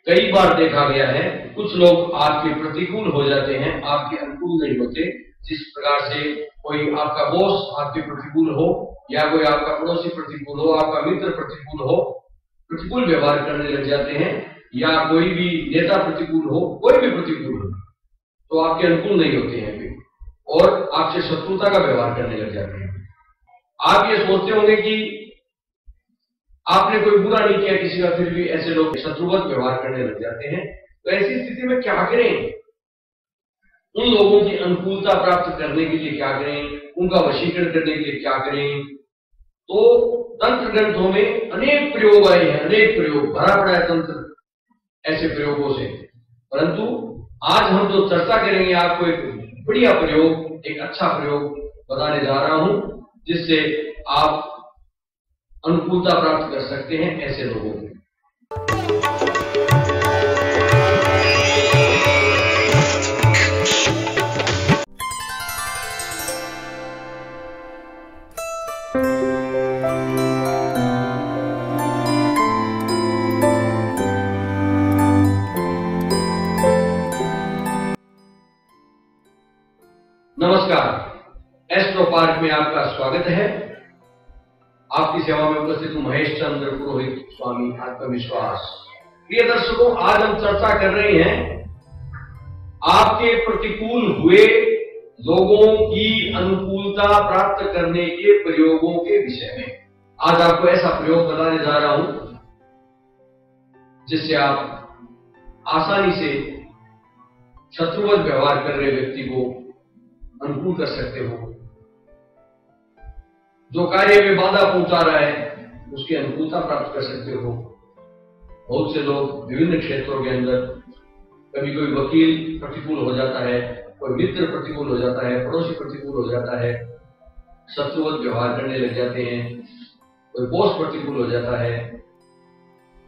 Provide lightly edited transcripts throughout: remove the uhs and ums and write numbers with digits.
कई बार देखा गया है कुछ लोग आपके प्रतिकूल हो जाते हैं, आपके अनुकूल नहीं होते। जिस प्रकार से कोई आपका बॉस आपके प्रतिकूल हो, या कोई आपका पड़ोसी प्रतिकूल हो, आपका मित्र प्रतिकूल हो, प्रतिकूल व्यवहार करने लग जाते हैं, या कोई भी नेता प्रतिकूल हो, कोई भी प्रतिकूल हो, तो आपके अनुकूल नहीं होते हैं वे, और आपसे शत्रुता का व्यवहार करने लग जाते हैं। आप ये सोचते होंगे कि आपने कोई बुरा नहीं किया किसी का, फिर भी ऐसे लोग शत्रुवत व्यवहार करने लग जाते हैं। तो ऐसी स्थिति में क्या करें? उन लोगों की अनुकूलता प्राप्त करने के लिए क्या करें? उनका वशीकरण करने के लिए क्या करें? तो तंत्र ग्रंथों में अनेक प्रयोग आए हैं, अनेक प्रयोग, भरा पड़ा है तंत्र ऐसे प्रयोगों से। परंतु आज हम जो चर्चा करेंगे, आपको एक बढ़िया प्रयोग, एक अच्छा प्रयोग बताने जा रहा हूं, जिससे आप अनुकूलता प्राप्त कर सकते हैं ऐसे लोगों को। नमस्कार, एस्ट्रो पार्क में आपका स्वागत है। आपकी सेवा में उपस्थित महेश चंद्र पुरोहित, स्वामी आत्मविश्वास। प्रिय दर्शकों, आज हम चर्चा कर रहे हैं आपके प्रतिकूल हुए लोगों की अनुकूलता प्राप्त करने के प्रयोगों के विषय में। आज आपको ऐसा प्रयोग बताने जा रहा हूं जिससे आप आसानी से शत्रुवत व्यवहार कर रहे व्यक्ति को अनुकूल कर सकते हो। जो कार्य में बाधा पहुंचा रहा है उसकी अनुकूलता प्राप्त कर सकते हो। बहुत से लोग विभिन्न क्षेत्रों के अंदर, कभी कोई वकील प्रतिकूल हो जाता है, कोई मित्र प्रतिकूल हो जाता है, पड़ोसी प्रतिकूल हो जाता है, शत्रुवत व्यवहार करने लग जाते हैं, कोई बॉस प्रतिकूल हो जाता है।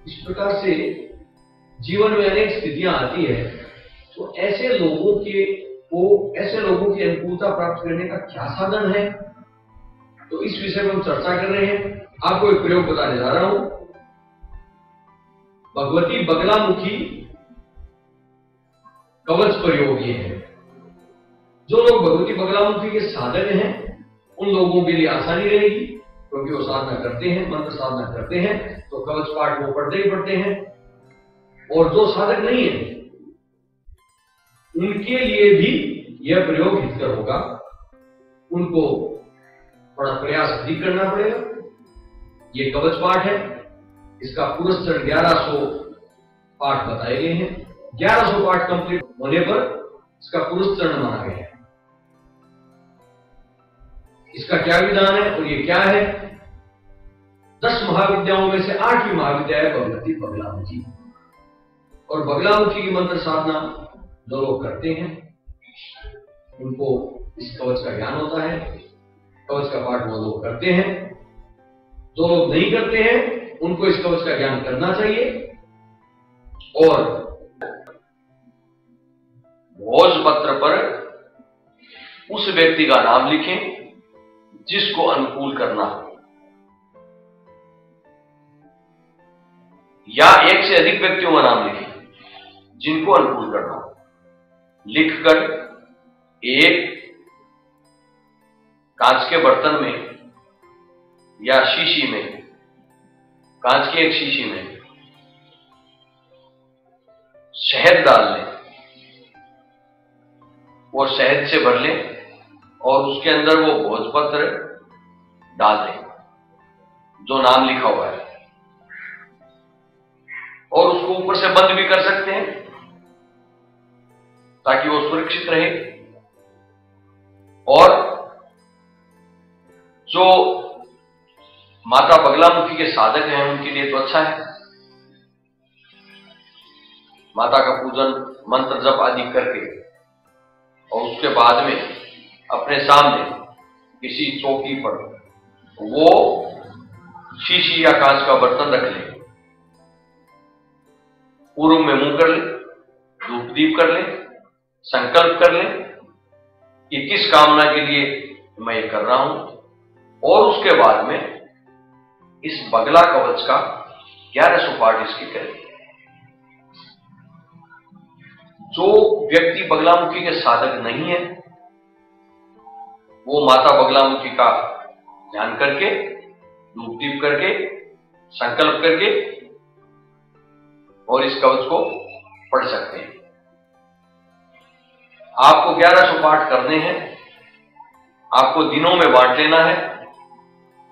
इस प्रकार से जीवन में अनेक स्थितियां आती है। तो ऐसे लोगों की अनुकूलता प्राप्त करने का क्या साधन है, तो इस विषय में हम चर्चा कर रहे हैं। आपको एक प्रयोग बताने जा रहा हूं। भगवती बगलामुखी कवच प्रयोग ये है। जो लोग भगवती बगलामुखी के साधक हैं उन लोगों के लिए आसानी रहेगी, क्योंकि वो साधना करते हैं, मंत्र साधना करते हैं, तो कवच पाठ वो पढ़ते ही पढ़ते हैं। और जो साधक नहीं है उनके लिए भी यह प्रयोग हितकर होगा। उनको थोड़ा प्रयास अधिक करना पड़ेगा। ये कवच पाठ है, इसका पुरस्कार 1100 पाठ बताए गए हैं। 1100 पाठ कंप्लीट होने पर इसका पुरस्कार माना गया है। इसका क्या विधान है और ये क्या है? 10 महाविद्याओं में से 8वीं महाविद्या है भगवती बगलामुखी। और बगलामुखी की मंत्र साधना जो लोग करते हैं उनको इस कवच का ज्ञान होता है। कवच का पाठ वो लोग करते हैं। जो लोग नहीं करते हैं उनको इस कवच का ज्ञान करना चाहिए। और भोजपत्र पर उस व्यक्ति का नाम लिखें जिसको अनुकूल करना हो, या एक से अधिक व्यक्तियों का नाम लिखें जिनको अनुकूल करना हो। लिखकर एक कांच के बर्तन में या शीशी में, कांच की एक शीशी में शहद डाल लें और शहद से भर लें, और उसके अंदर वो भोजपत्र डाल दें जो नाम लिखा हुआ है, और उसको ऊपर से बंद भी कर सकते हैं ताकि वो सुरक्षित रहे। और जो माता बगलामुखी के साधक हैं उनके लिए तो अच्छा है। माता का पूजन, मंत्र जप आदि करके, और उसके बाद में अपने सामने किसी चौकी पर वो शीशी या कांच का बर्तन रख लें, पूर्व में मुंह कर लें, धूप दीप कर लें, संकल्प कर लें कि किस कामना के लिए मैं ये कर रहा हूं, और उसके बाद में इस बगला कवच का 1100 पाठ इसके करें। जो व्यक्ति बगलामुखी के साधक नहीं है वो माता बगलामुखी का ध्यान करके, धूप दीप करके, संकल्प करके और इस कवच को पढ़ सकते हैं। आपको 1100 पाठ करने हैं। आपको दिनों में बांट लेना है।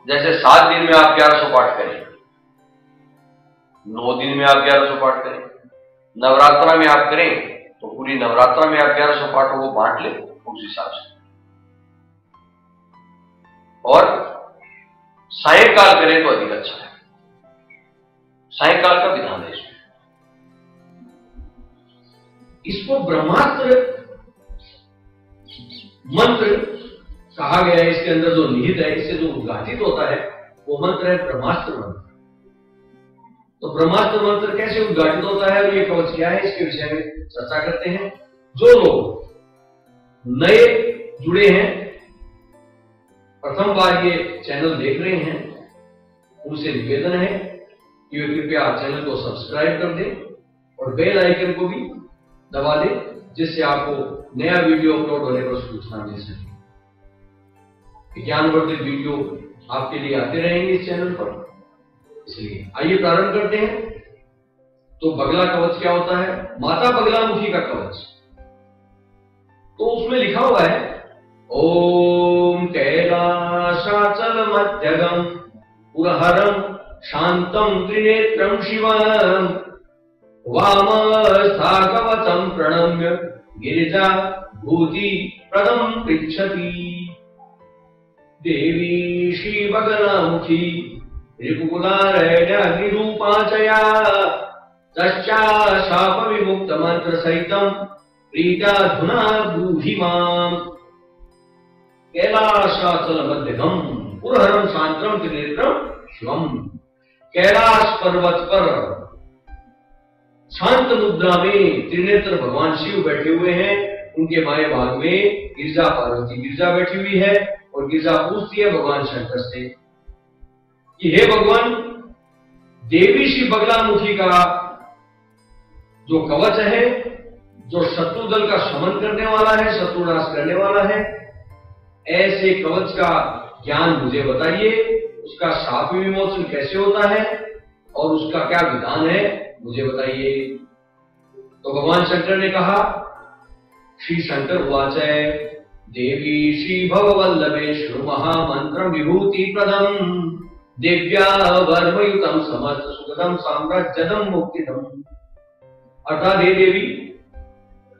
जैसे 7 दिन में आप 1100 पाठ करें, 9 दिन में आप 1100 पाठ करें, नवरात्रा में आप करें तो पूरी नवरात्रा में आप 1100 पाठों को बांट लें उस हिसाब से। और सायंकाल करें तो अधिक अच्छा है। सायंकाल का विधान है इसमें। इसको ब्रह्मास्त्र मंत्र कहा गया है। इसके अंदर जो निहित है, इससे जो उद्घाटित होता है वो मंत्र है ब्रह्मास्त्र मंत्र। तो ब्रह्मास्त्र मंत्र कैसे उद्घाटित होता है और ये कवच क्या है, इसके विषय में चर्चा करते हैं। जो लोग नए जुड़े हैं, प्रथम बार ये चैनल देख रहे हैं, उनसे निवेदन है कि वे कृपया चैनल को सब्सक्राइब कर दें और बेल आइकन को भी दबा दें, जिससे आपको नया वीडियो अपलोड होने पर सूचना मिल सके। ज्ञानवर्धक वीडियो आपके लिए आते रहेंगे इस चैनल पर। इसलिए आइए प्रारंभ करते हैं। तो बगला कवच क्या होता है? माता बगलामुखी का कवच। तो उसमें लिखा हुआ है ओम कैलाशाचल मध्यगम पुरहरम शांतम त्रिनेत्रम शिवम वामस्था कवचम प्रणम्य गिरिजा भूति प्रदम पृच्छति। देवी श्री बगलामुखी रिपुकुलारैर्याग्निरूपाचया तश्चाशाप विमुक्त मंत्र सहितम प्रीत्याधुना ब्रूहि माम्। कैलाशाचल मध्यगम पुरहरम शांतम त्रिनेत्रम शिवम। कैलाश पर्वत पर शांत मुद्रा में त्रिनेत्र भगवान शिव बैठे हुए हैं। उनके बाएं भाग में गिरजा पार्वती गिरजा बैठी हुई है और गिरजा पूछती है भगवान शंकर से कि हे भगवान, देवी श्री बगलामुखी का जो कवच है, जो शत्रु दल का शमन करने वाला है, शत्रुनाश करने वाला है, ऐसे कवच का ज्ञान मुझे बताइए। उसका शाप विमोचन कैसे होता है और उसका क्या विधान है, मुझे बताइए। तो भगवान शंकर ने कहा, श्री शंकर उवाच देवी श्री भववल्लभे शृणु महामंत्रम विभूति प्रदम दिव्या वर्मयुतम समस्त सुखदम साम्राज्यदम मुक्तिदम। अर्थात हे देवी,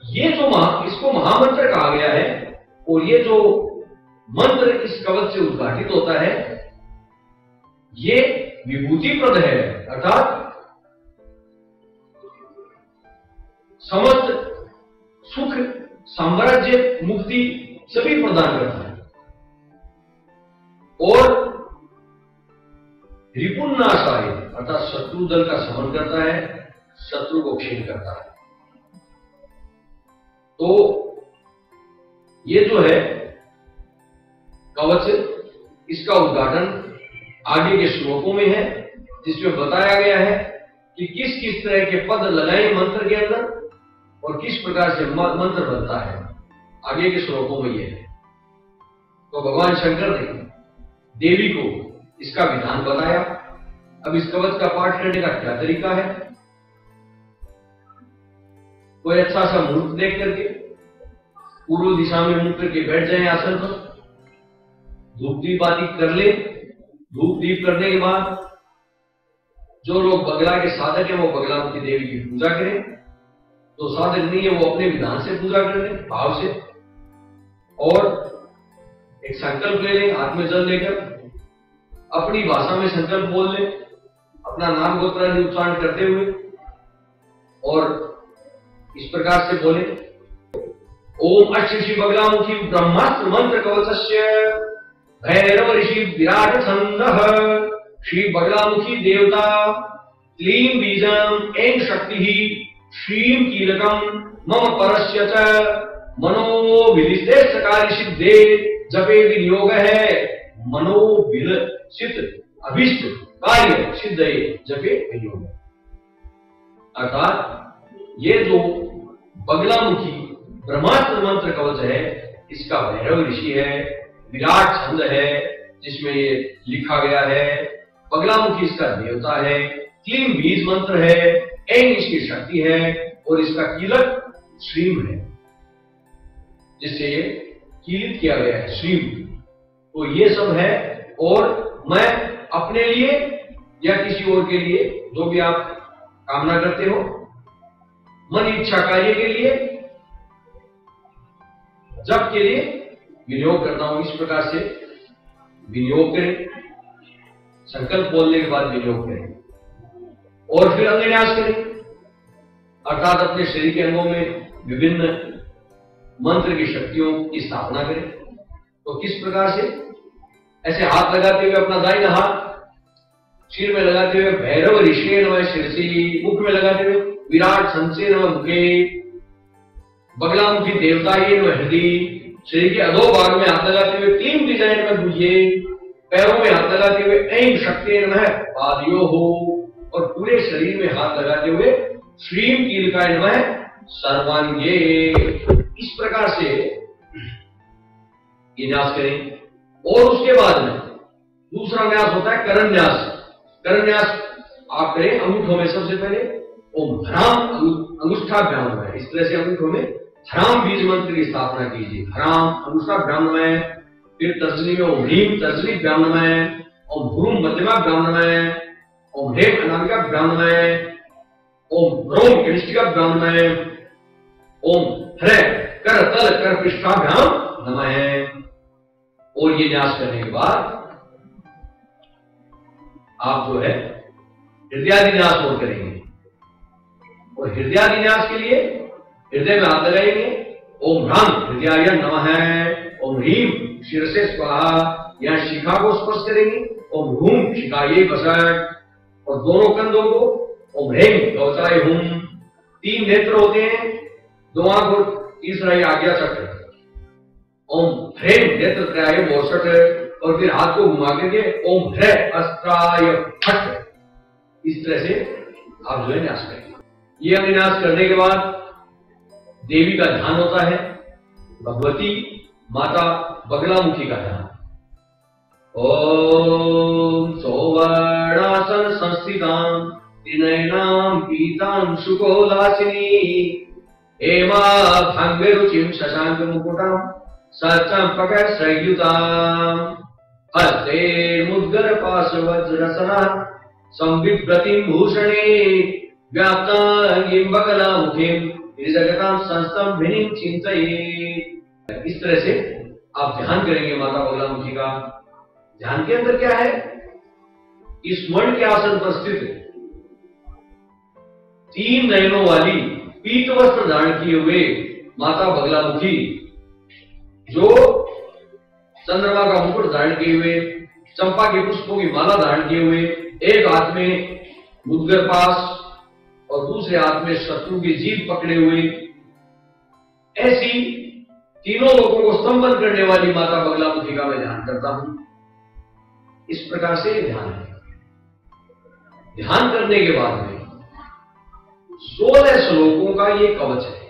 ये जो इसको महामंत्र कहा गया है और ये जो मंत्र इस कवच से उद्घाटित होता है ये विभूति प्रद है, अर्थात समस्त सुख साम्राज्य मुक्ति सभी प्रदान करता है और रिपुन्नाशाय अर्थात शत्रु दल का शमन करता है, शत्रु को क्षीण करता है। तो ये जो है कवच, इसका उद्घाटन आगे के श्लोकों में है, जिसमें बताया गया है कि किस किस तरह के पद लगाए मंत्र के अंदर और किस प्रकार से मंत्र बनता है। आगे के श्लोकों में यह है। तो भगवान शंकर ने देवी को इसका विधान बताया। अब इस कवच का पाठ करने का क्या तरीका है? कोई अच्छा सा मुहूर्त देख करके पूर्व दिशा में मुंह करके बैठ जाए आसन पर, धूप दीप आदि कर ले। धूप दीप करने के बाद जो लोग बगला के साधक है वो बगलामुखी देवी की पूजा करें, तो साधक नहीं है वो अपने विधान से पूजा कर ले, भाव से, और एक संकल्प ले लें, हाथ में जल लेकर अपनी भाषा में संकल्प बोल ले, अपना नाम गोत्र आदि उच्चारण करते हुए, और इस प्रकार से बोले ओम अश्व श्री बगलामुखी ब्रह्मास्त्र मंत्र कवचस्य भैरव ऋषि विराट छंदः श्री बगलामुखी देवता क्लीं बीजम ऐं शक्ति श्रीं कीलकम मम परस्य च मनोभिलिष्टेष्टकार्य सिद्धे जपे विनियोग है। मनोभिलषित अभिष्ट कार्य सिद्धे जपे विनियोग। अर्थात ये जो बगलामुखी ब्रह्मास्त्र मंत्र कवच है, इसका भैरव ऋषि है, विराट छंद है जिसमें ये लिखा गया है। बगलामुखी इसका देवता है, क्लीन बीज मंत्र है, ऐं इसकी शक्ति है और इसका कीलक श्रीम है, जिससे ये कीलित किया गया है श्रीम। तो ये सब है। और मैं अपने लिए या किसी और के लिए, जो भी आप कामना करते हो, मन इच्छा कार्य के लिए, जप के लिए विनियोग करता हूं। इस प्रकार से विनियोग करें, संकल्प बोलने के बाद विनियोग करें और फिर अंगन्यास करें, अर्थात अपने शरीर के अंगों में विभिन्न मंत्र की शक्तियों की स्थापना करें। तो किस प्रकार से? ऐसे हाथ लगाते हुए अपना दाहिना हाथ सिर में लगाते हुए भैरव ऋषि नमः शिरसी, मुख में लगाते हुए विराट संसे नमः मुखे, बगलामुखी देवता ही नमः हृदय, शरीर के अधो भाग में हाथ लगाते हुए क्लीन डिजाइन में बुझिए, पैरों में हाथ लगाते हुए ऐं शक्ति नमः पादयो हो, और पूरे शरीर में हाथ लगाते हुए श्रीम कीलकाय नमः सर्वांगे। इस प्रकार से ये न्यास करें। और उसके बाद में दूसरा न्यास होता है करण न्यास। करण न्यास आप करें अंगूठों में। सबसे पहले ओम ह्राम अंगुष्ठाभ्याम नमः, इस तरह से अंगूठों में ह्राम बीज मंत्र की स्थापना कीजिए। ह्राम अंगुष्ठाभ्याम नमः, फिर तर्जनी में ओम ह्रीम तर्जनीभ्याम नमः, ओम ह्रूम मध्यमाभ्याम नमः, ओम ह्रेम अनामिकाभ्याम नमः, ओम ह्रोम कनिष्ठिकाभ्याम नमः, ओम ह्रै कर तल कर पृष्ठाभ्याम नमः। और ये न्यास करने के बाद आप जो है हृदयादि न्यास और करेंगे। और हृदयादि न्यास के लिए हृदय में हाथ लगाएंगे। ओम ह्राम हृदयाय नमः, ओम ह्रीम शिरसे स्वाहा, यहां शिखा को स्पर्श करेंगे। ओम ह्रूम शिखाये बसट, और दोनों कंधों को ओम ह्रेम कवचाय हुम। 3 नेत्र होते हैं, 2 आंख और तीसरा ये आज्ञा चक्र। ओम ह्रेम नेत्र त्रयाय बोसट, और फिर हाथ को घुमा करके ओम ह्रै अस्त्राय फट। इस तरह से आप जो है न्यास करेंगे। ये न्यास करने के बाद देवी का ध्यान होता है, भगवती माता बगलामुखी का ध्यान। ओम सौवर्णासन संस्थितां त्रिनयनां पीतां शुकोलासिनी, हेमा भंगरुचिं शशांक मुकुटां सचंपक संयुतां, हस्ते मुद्गर पाश वज्रसना संबिभ्रतिं भूषणे, व्याप्तांगीं बगलामुखीं जगतां संस्तंभिनीं चिंतये। इस तरह से आप ध्यान करेंगे माता बगलामुखी का। ध्यान के अंदर क्या है? इस स्वर्ण के आसन पर स्थित 3 नयनों वाली पीत वस्त्र धारण किए हुए माता बगलामुखी, जो चंद्रमा का मुकुट धारण किए हुए, चंपा के पुष्पों की माला धारण किए हुए, एक हाथ में मुद्गर पास और दूसरे हाथ में शत्रु की जीभ पकड़े हुए, ऐसी तीनों लोगों को संबंध करने वाली माता बगलामुखी का मैं ध्यान करता हूं। इस प्रकार से ध्यान है। ध्यान करने के बाद में 16 श्लोकों का ये कवच है।